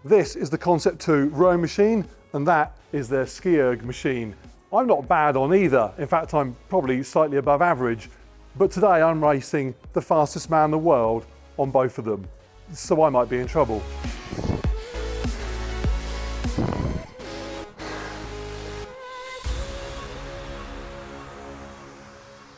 This is the Concept 2 rowing machine, and that is their ski erg machine. I'm not bad on either. In fact, I'm probably slightly above average, but today I'm racing the fastest man in the world on both of them. So I might be in trouble.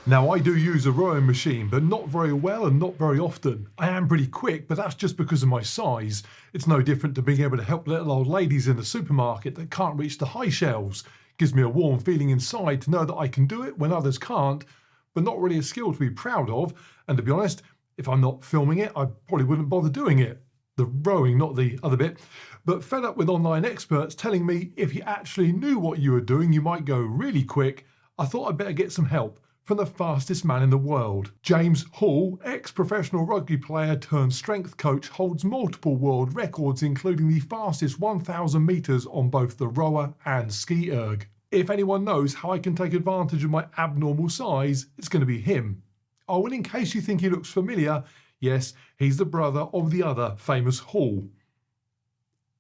Now, I do use a rowing machine, but not very well and not very often. I am pretty quick, but that's just because of my size. It's no different to being able to help little old ladies in the supermarket that can't reach the high shelves. It gives me a warm feeling inside to know that I can do it when others can't, but not really a skill to be proud of. And to be honest, if I'm not filming it, I probably wouldn't bother doing it. The rowing, not the other bit. But fed up with online experts telling me if you actually knew what you were doing, you might go really quick, I thought I'd better get some help from the fastest man in the world. James Hall, ex-professional rugby player turned strength coach, holds multiple world records, including the fastest 1,000 metres on both the rower and ski erg. If anyone knows how I can take advantage of my abnormal size, it's going to be him. Oh, and in case you think he looks familiar, yes, he's the brother of the other famous Hall.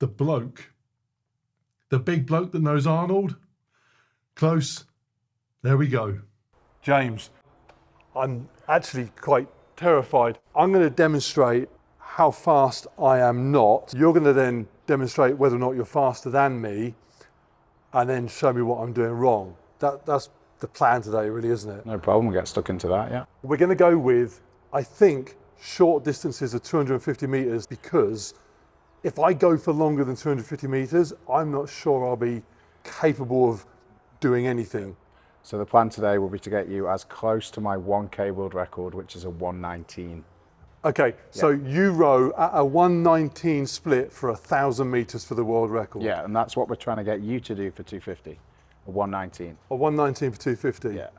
The bloke. The big bloke that knows Arnold? Close. There we go. James, I'm actually quite terrified. I'm going to demonstrate how fast I am not. You're going to then demonstrate whether or not you're faster than me, and then show me what I'm doing wrong. That's the plan today, really, isn't it? No problem, we'll get stuck into that, yeah. We're going to go with, I think, short distances of 250 metres, because if I go for longer than 250 metres, I'm not sure I'll be capable of doing anything. So the plan today will be to get you as close to my 1K world record, which is a 1:19. Okay, so you row at a 1:19 split for 1,000 metres for the world record. Yeah, and that's what we're trying to get you to do for 250, a 1:19. A 1:19 for 250? Yeah.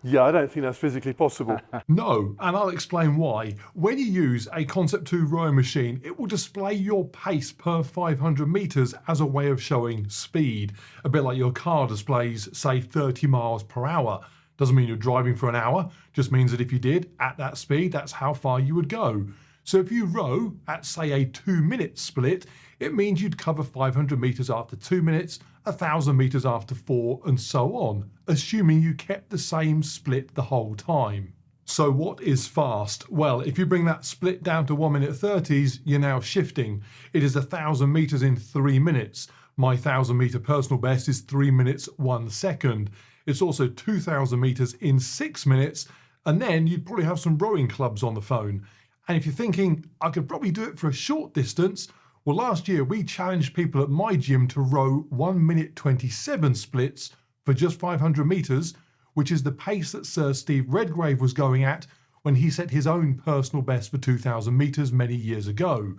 Yeah, I don't think that's physically possible. No, and I'll explain why. When you use a Concept 2 rowing machine, it will display your pace per 500 metres as a way of showing speed. A bit like your car displays, say, 30 miles per hour. Doesn't mean you're driving for an hour, just means that if you did, at that speed, that's how far you would go. So if you row at, say, a 2-minute split, it means you'd cover 500 metres after 2 minutes, 1,000 metres after 4, and so on, assuming you kept the same split the whole time. So what is fast? Well, if you bring that split down to 1:30s, you're now shifting. It is 1,000 metres in 3 minutes. My 1,000 metre personal best is 3 minutes 1 second. It's also 2,000 metres in 6 minutes, and then you'd probably have some rowing clubs on the phone. And if you're thinking, I could probably do it for a short distance, well, last year we challenged people at my gym to row 1:27 splits for just 500 metres, which is the pace that Sir Steve Redgrave was going at when he set his own personal best for 2,000 metres many years ago.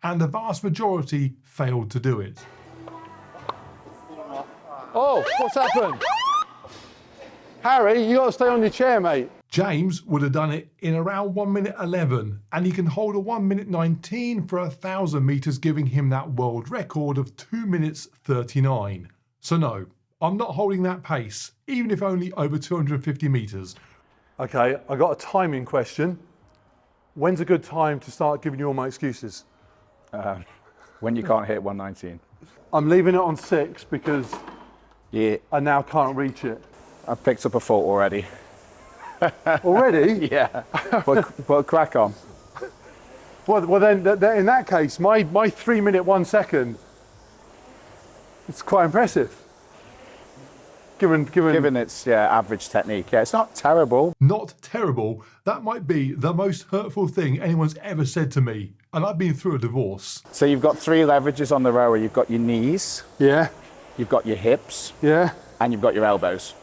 And the vast majority failed to do it. Oh, what's happened? Harry, you got to stay on your chair, mate. James would have done it in around 1:11, and he can hold a 1:19 for 1,000 metres, giving him that world record of 2:39. So no, I'm not holding that pace, even if only over 250 metres. Okay, I got a timing question. When's a good time to start giving you all my excuses? When you can't hit 1:19. I'm leaving it on 6 because Yeah, I now can't reach it. I've picked up a fault already. Already? Yeah, but crack on. Well then, in that case, my 3 minute 1 second, it's quite impressive. Given its average technique. Yeah, it's not terrible. Not terrible. That might be the most hurtful thing anyone's ever said to me. And I've been through a divorce. So you've got 3 leverages on the rower. You've got your knees, Yeah, you've got your hips, yeah, and you've got your elbows.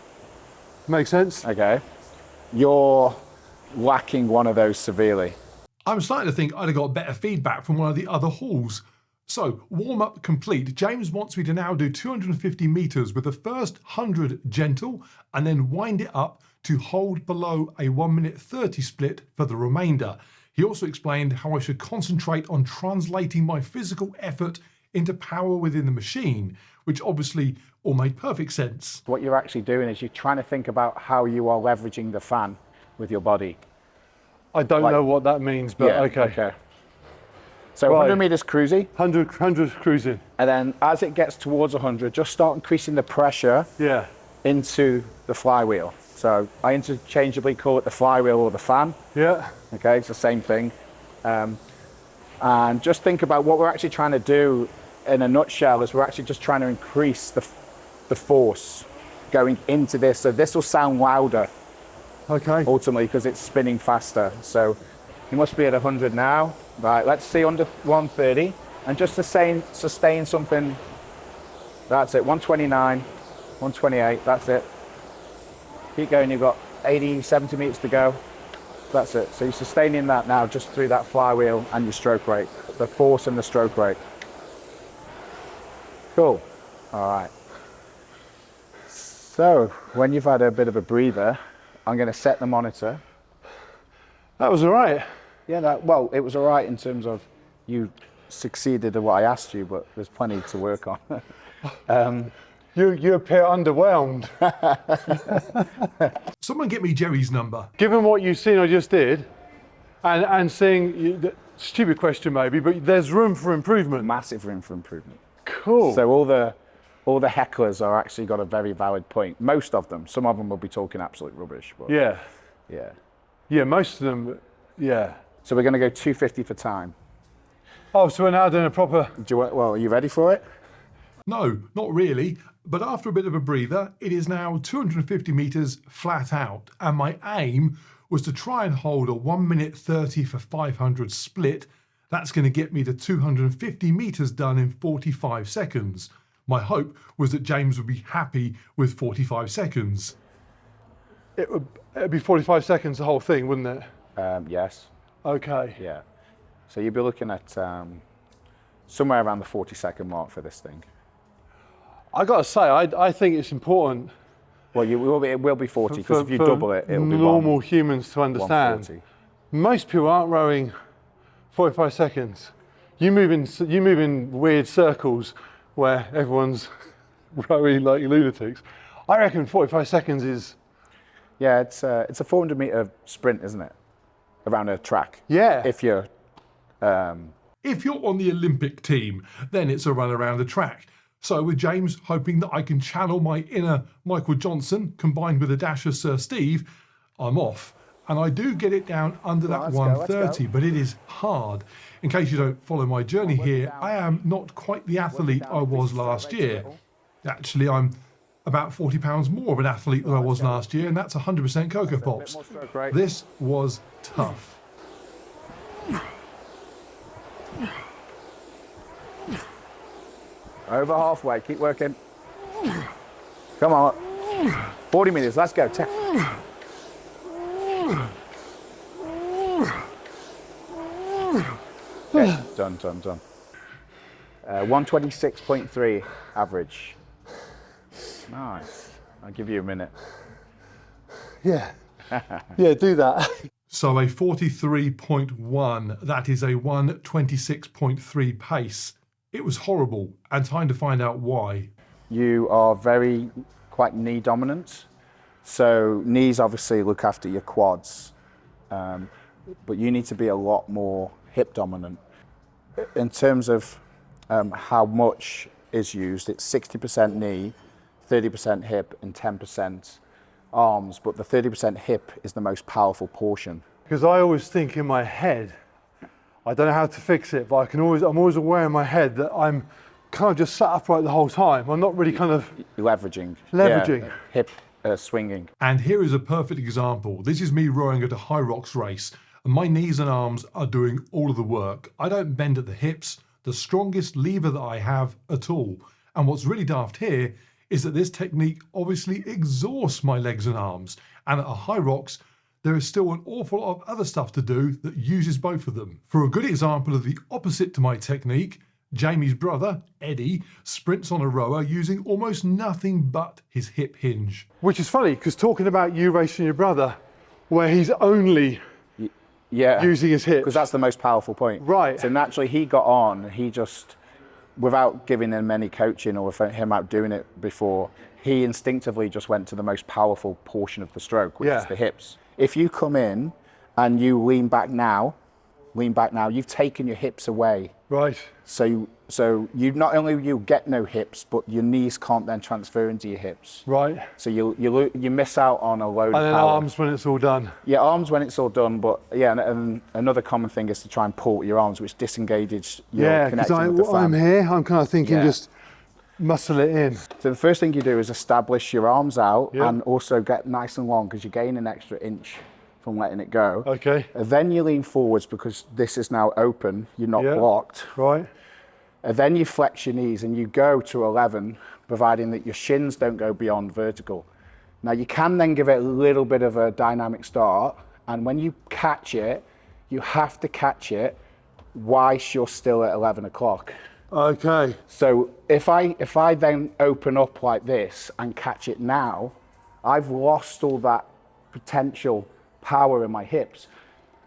makes sense. Okay. You're lacking one of those severely. I'm starting to think I'd have got better feedback from one of the other halls. So, warm-up complete. James wants me to now do 250 metres with the first 100 gentle, and then wind it up to hold below a 1:30 split for the remainder. He also explained how I should concentrate on translating my physical effort into power within the machine, which obviously all made perfect sense. What you're actually doing is you're trying to think about how you are leveraging the fan with your body. I don't know what that means, but Yeah, okay. So Right. 100 meters cruising, 100 cruising. and then as it gets towards 100, just start increasing the pressure Yeah. into the flywheel. So I interchangeably call it the flywheel or the fan. Yeah. Okay, it's the same thing. And just think about what we're actually trying to do in a nutshell is we're actually just trying to increase the force going into this. So this will sound louder Okay. ultimately because it's spinning faster. So you must be at 100 now. Right, let's see under 130 and just sustain something. That's it, 129, 128, that's it. Keep going, you've got 80, 70 meters to go. That's it. So you're sustaining that now just through that flywheel and your stroke rate, the force and the stroke rate. Cool. All right. So when you've had a bit of a breather, I'm going to set the monitor. That was all right. Yeah, well, it was all right in terms of you succeeded at what I asked you, but there's plenty to work on. You appear underwhelmed. Someone get me Jerry's number. Given what you've seen I just did, and seeing, stupid question maybe, but there's room for improvement. Massive room for improvement. Cool. So all the hecklers are actually got a very valid point. Most of them. Some of them will be talking absolute rubbish. But Yeah. yeah. Yeah, most of them, yeah. So we're going to go 250 for time. Oh, so we're now doing a proper... Well, are you ready for it? No, not really. But after a bit of a breather, it is now 250 meters flat out. And my aim was to try and hold a 1 minute 30 for 500 split. That's going to get me to 250 meters done in 45 seconds. My hope was that James would be happy with 45 seconds. It'd be 45 seconds the whole thing, wouldn't it? Yes. Okay. Yeah. So you'll be looking at somewhere around the 40-second mark for this thing. I got to say, I think it's important Well, it will be 40 because if you for double it, it'll be normal humans to understand. 140. Most people aren't rowing 45 seconds. You move in weird circles where everyone's rowing like lunatics. I reckon 45 seconds is... Yeah, it's a 400-meter sprint, isn't it? Around a track. Yeah. If you're on the Olympic team, then it's a run around the track. So with James hoping that I can channel my inner Michael Johnson combined with a dash of Sir Steve, I'm off. And I do get it down under that let's 130, go. but it is hard. In case you don't follow my journey here, I am not quite the athlete I was last year. Actually, I'm about 40 pounds more of an athlete than I was last year, and that's 100% Cocoa Pops. This was tough. Over halfway, keep working. Come on. 40 meters, let's go. Okay, done. 126.3 average. Nice. I'll give you a minute. Yeah. Yeah, do that. So a 43.1, that is a 126.3 pace. It was horrible, and time to find out why. You are quite knee dominant. So knees obviously look after your quads, but you need to be a lot more hip dominant. In terms of how much is used, it's 60% knee, 30% hip and 10% arms, but the 30% hip is the most powerful portion. Because I always think in my head, I don't know how to fix it, but I'm always aware in my head that I'm kind of just sat upright the whole time. I'm not really kind of... Leveraging. Leveraging. Yeah, hip swinging. And here is a perfect example. This is me rowing at a high rocks race, and my knees and arms are doing all of the work. I don't bend at the hips, the strongest lever that I have at all. And what's really daft here is that this technique obviously exhausts my legs and arms. And at a high rocks, there is still an awful lot of other stuff to do that uses both of them. For a good example of the opposite to my technique, Jamie's brother, Eddie, sprints on a rower using almost nothing but his hip hinge. Which is funny, because talking about you racing your brother, where he's only using his hips. Because that's the most powerful point. Right. So naturally he got on, he just, without giving him any coaching or him out doing it before, he instinctively just went to the most powerful portion of the stroke, which is the hips. If you come in and you lean back now, lean back now, you've taken your hips away. Right. So you not only you get no hips, but your knees can't then transfer into your hips. Right. So you miss out on a load And of then power. arms when it's all done. Yeah, arms when it's all done, but yeah, and another common thing is to try and pull your arms, which disengages your Yeah, because connection with the fan. I'm here, I'm kind of thinking Yeah. just muscle it in. So the first thing you do is establish your arms out Yeah. and also get nice and long because you gain an extra inch from letting it go. Okay. And then you lean forwards because this is now open, you're not Yeah. blocked. Right. And then you flex your knees and you go to 11, providing that your shins don't go beyond vertical. Now you can then give it a little bit of a dynamic start, and when you catch it, you have to catch it whilst you're still at 11 o'clock. Okay. So if I then open up like this and catch it now, I've lost all that potential power in my hips,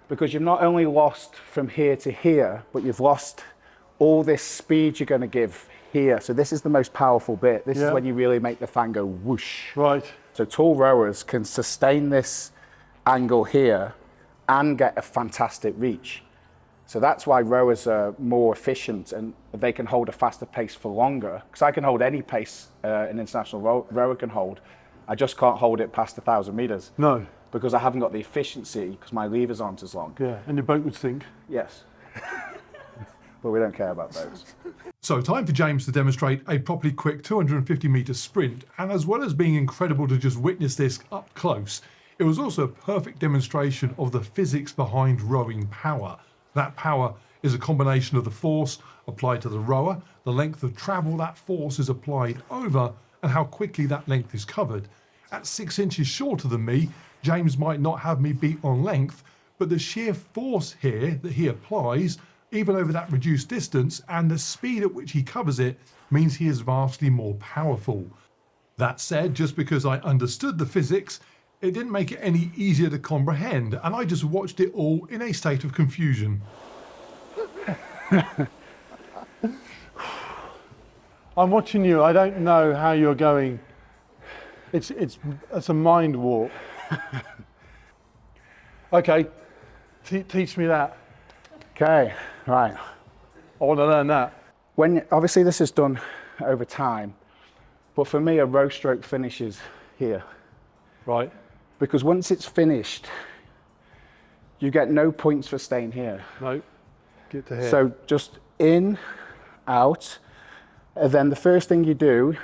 because you've not only lost from here to here, but you've lost all this speed you're going to give here. So this is the most powerful bit. This Yeah. is when you really make the fan go whoosh. Right. So tall rowers can sustain this angle here and get a fantastic reach. So that's why rowers are more efficient and they can hold a faster pace for longer. Because I can hold any pace an international rower can hold. I just can't hold it past 1,000 meters. No. Because I haven't got the efficiency because my levers aren't as long. Yeah, and your boat would sink. Yes. But we don't care about those. So time for James to demonstrate a properly quick 250-metre sprint, and as well as being incredible to just witness this up close, it was also a perfect demonstration of the physics behind rowing power. That power is a combination of the force applied to the rower, the length of travel that force is applied over, and how quickly that length is covered. At 6 inches shorter than me, James might not have me beat on length, but the sheer force here that he applies, even over that reduced distance, and the speed at which he covers it, means he is vastly more powerful. That said, just because I understood the physics, it didn't make it any easier to comprehend, and I just watched it all in a state of confusion. I'm watching you. I don't know how you're going. It's a mind warp. Okay, teach me that. Okay, right. I want to learn that. Obviously this is done over time, but for me a row stroke finishes here. Right. Because once it's finished, you get no points for staying here. No. Get to here. So just in, out, and then the first thing you do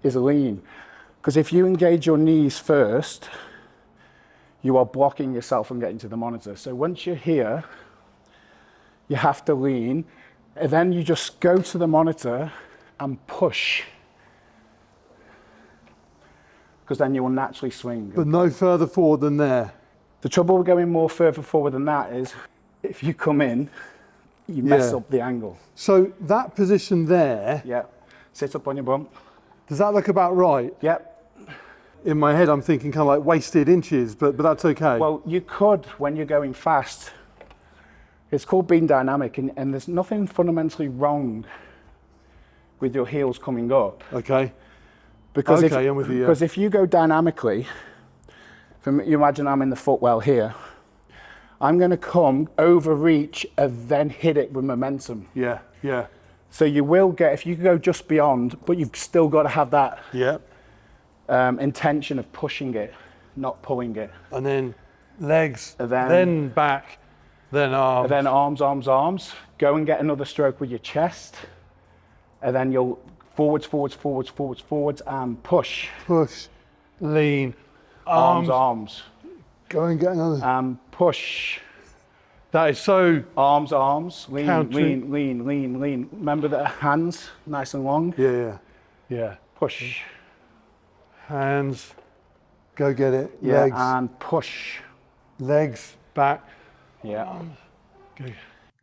is lean. Because if you engage your knees first, you are blocking yourself from getting to the monitor. So once you're here, you have to lean, and then you just go to the monitor and push. Because then you will naturally swing. But no further forward than there. The trouble with going more further forward than that is, if you come in, you mess Yeah. up the angle. So that position there, Yeah. Sit up on your bum. does that look about right? Yep. In my head, I'm thinking kind of like wasted inches, but that's okay. Well, you could when you're going fast. It's called being dynamic, and there's nothing fundamentally wrong with your heels coming up. Okay. Because Okay, I'm with you, yeah. Because if you go dynamically, you imagine I'm in the footwell here, I'm going to come, overreach, and then hit it with momentum. Yeah, yeah, So you will get, if you go just beyond, but you've still got to have that yeah. intention of pushing it, not pulling it. And then legs, And then back, then arms. And then arms, arms, arms. Go and get another stroke with your chest. And then you'll forwards, forwards, forwards, forwards, forwards, and push. Push, lean, Arms, arms. arms. Go and get another. Push. That is so. Arms, arms. Lean, Countering. lean, lean, lean, lean. Remember the hands, nice and long. Yeah, yeah, yeah. Push. Hands, go get it. Yeah, Legs, and push. legs, back. Yeah. Go.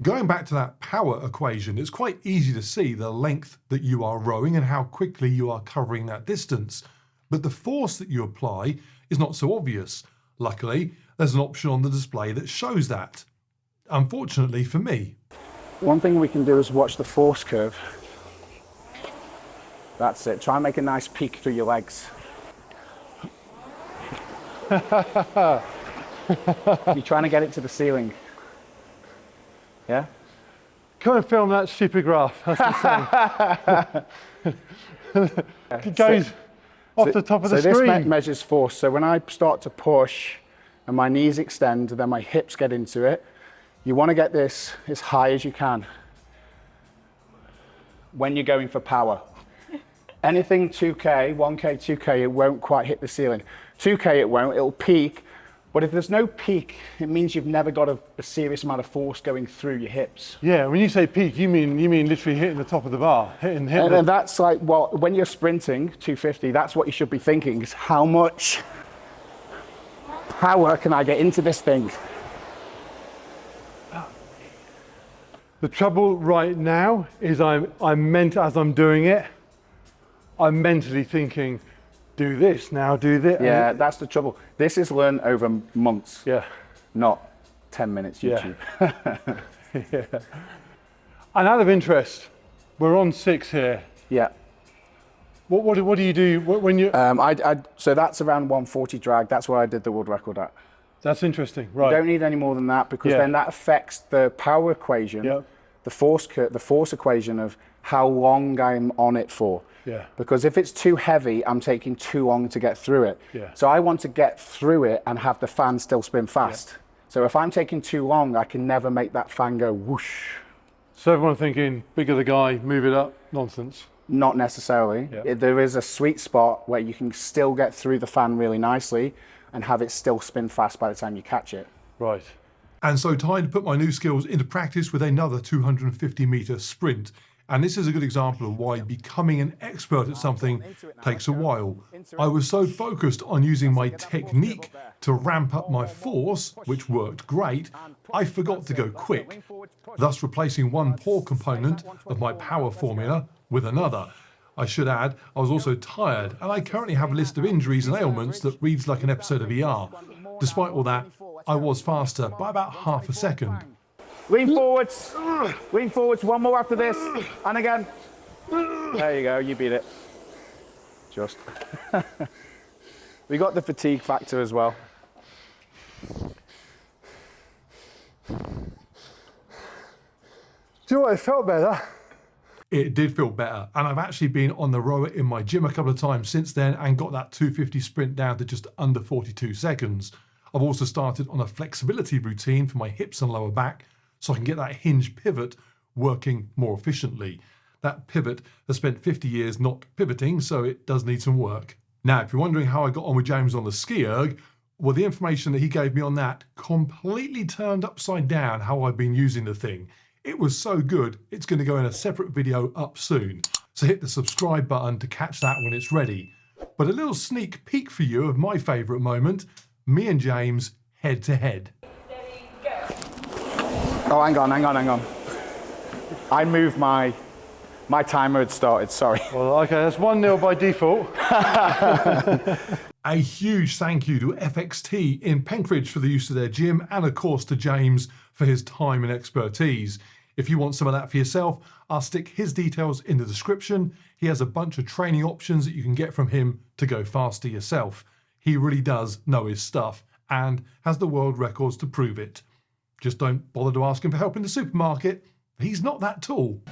Going back to that power equation, it's quite easy to see the length that you are rowing and how quickly you are covering that distance. But the force that you apply is not so obvious. Luckily, there's an option on the display that shows that. Unfortunately for me. One thing we can do is watch the force curve. That's it. Try and make a nice peak through your legs. You're trying to get it to the ceiling. Yeah? Come and film that stupid graph. That's the same. It goes off the top of the screen. So this measures force. So when I start to push and my knees extend, then my hips get into it, you want to get this as high as you can when you're going for power. Anything 2K, 1K, 2K, it won't quite hit the ceiling. 2K it won't, it'll peak, but if there's no peak, it means you've never got a serious amount of force going through your hips. Yeah, when you say peak, you mean literally hitting the top of the bar, hitting and that's like, well, when you're sprinting 250, that's what you should be thinking, is how much power can I get into this thing? The trouble right now is as I'm doing it, I'm mentally thinking, do this now, do this. Yeah, that's the trouble. This is learned over months. Yeah. Not 10 minutes YouTube. Yeah. Yeah. And out of interest, we're on 6 here. Yeah. What do you do when you? So that's around 140 drag. That's where I did the world record at. That's interesting, right? You don't need any more than that, because then that affects the power equation, the force equation of how long I'm on it for. Yeah. Because if it's too heavy, I'm taking too long to get through it. Yeah. So I want to get through it and have the fan still spin fast. Yeah. So if I'm taking too long, I can never make that fan go whoosh. So everyone thinking, bigger the guy, move it up, nonsense. Not necessarily. Yeah. There is a sweet spot where you can still get through the fan really nicely and have it still spin fast by the time you catch it. Right. And so time to put my new skills into practice with another 250-meter sprint. And this is a good example of why becoming an expert at something takes a while. I was so focused on using my technique to ramp up my force, which worked great, I forgot to go quick, thus replacing one poor component of my power formula with another. I should add, I was also tired, and I currently have a list of injuries and ailments that reads like an episode of ER. Despite all that, I was faster by about half a second. Lean forwards, one more after this, and again. There you go, you beat it. Just. We got the fatigue factor as well. Do you know what, it felt better. It did feel better, and I've actually been on the rower in my gym a couple of times since then and got that 250 sprint down to just under 42 seconds. I've also started on a flexibility routine for my hips and lower back, so I can get that hinge pivot working more efficiently. That pivot has spent 50 years not pivoting, so it does need some work. Now, if you're wondering how I got on with James on the ski erg, well, the information that he gave me on that completely turned upside down how I've been using the thing. It was so good, it's going to go in a separate video up soon. So hit the subscribe button to catch that when it's ready. But a little sneak peek for you of my favourite moment, me and James head to head. Oh, hang on. I moved my timer had started, sorry. Well, okay, that's 1-0 by default. A huge thank you to FXT in Penkridge for the use of their gym, and of course to James for his time and expertise. If you want some of that for yourself, I'll stick his details in the description. He has a bunch of training options that you can get from him to go faster yourself. He really does know his stuff and has the world records to prove it. Just don't bother to ask him for help in the supermarket. He's not that tall.